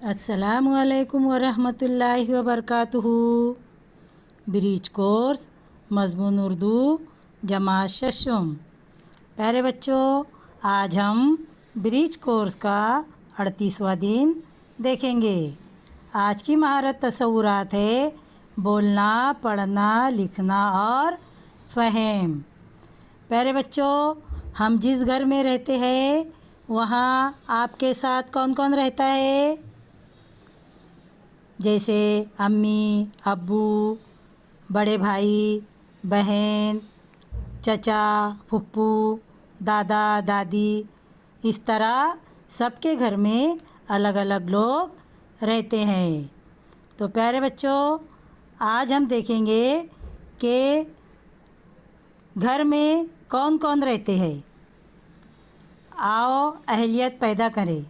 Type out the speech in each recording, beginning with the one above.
अस्सलामुअलैकुम वरहमतुल्लाहि वबरकातुहू। Breach course मज़मून Urdu जमात शशुम। प्यारे बच्चों, आज हम ब्रीच कोर्स का 38वां दिन देखेंगे। आज की महारत तसव्वुरात है बोलना, पढ़ना, लिखना और फ़हम। प्यारे बच्चों, हम जिस घर में रहते हैं वहाँ आपके साथ कौन कौन रहता है? जैसे अम्मी, अब्बू, बड़े भाई, बहन, चचा, फुप्पू, दादा, दादी, इस तरह सबके घर में अलग अलग लोग रहते हैं। तो प्यारे बच्चों, आज हम देखेंगे कि घर में कौन कौन रहते हैं। आओ अहलियत पैदा करें।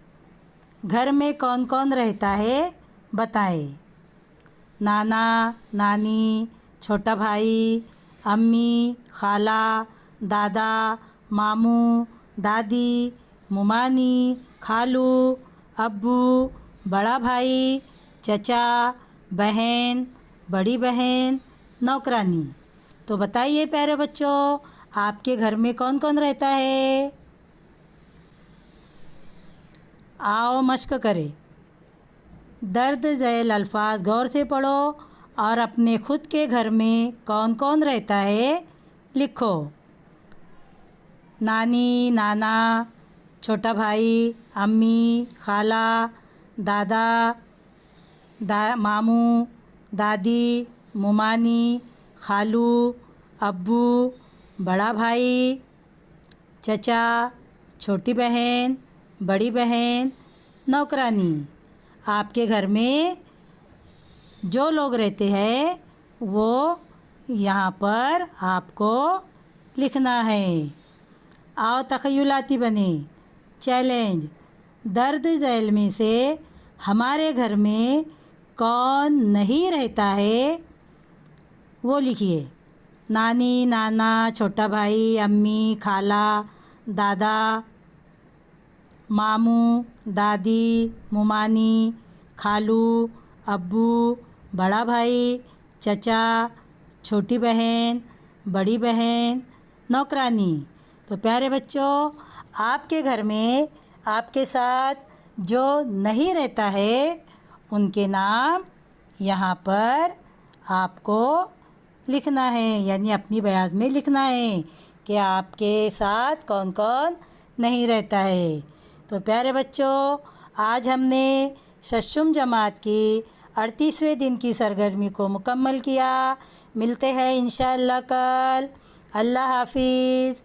घर में कौन कौन रहता है बताएं। नाना, नानी, छोटा भाई, अम्मी, खाला, दादा, मामू, दादी, मुमानी, खालू, अब्बू, बड़ा भाई, चचा, बहन, बड़ी बहन, नौकरानी। तो बताइए प्यारे बच्चों, आपके घर में कौन कौन रहता है? आओ मश्क करें। दर्ज झैल अल्फाज गौर से पढ़ो और अपने खुद के घर में कौन कौन रहता है लिखो। नानी, नाना, छोटा भाई, अम्मी, खाला, दादा, मामू, दादी, मुमानी, खालू, अब्बू, बड़ा भाई, चचा, छोटी बहन, बड़ी बहन, नौकरानी। आपके घर में जो लोग रहते हैं वो यहाँ पर आपको लिखना है। आओ तख़य्युलाती बने। चैलेंज, दर्ज झैल में से हमारे घर में कौन नहीं रहता है वो लिखिए। नानी, नाना, छोटा भाई, अम्मी, खाला, दादा, मामू, दादी, मुमानी, खालू, अब्बू, बड़ा भाई, चचा, छोटी बहन, बड़ी बहन, नौकरानी। तो प्यारे बच्चों, आपके घर में आपके साथ जो नहीं रहता है उनके नाम यहाँ पर आपको लिखना है, यानी अपनी बयान में लिखना है कि आपके साथ कौन कौन नहीं रहता है। तो प्यारे बच्चों, आज हमने शशुम जमात की 38वें दिन की सरगर्मी को मुकम्मल किया। मिलते हैं इंशाअल्लाह कल। अल्लाह हाफिज़।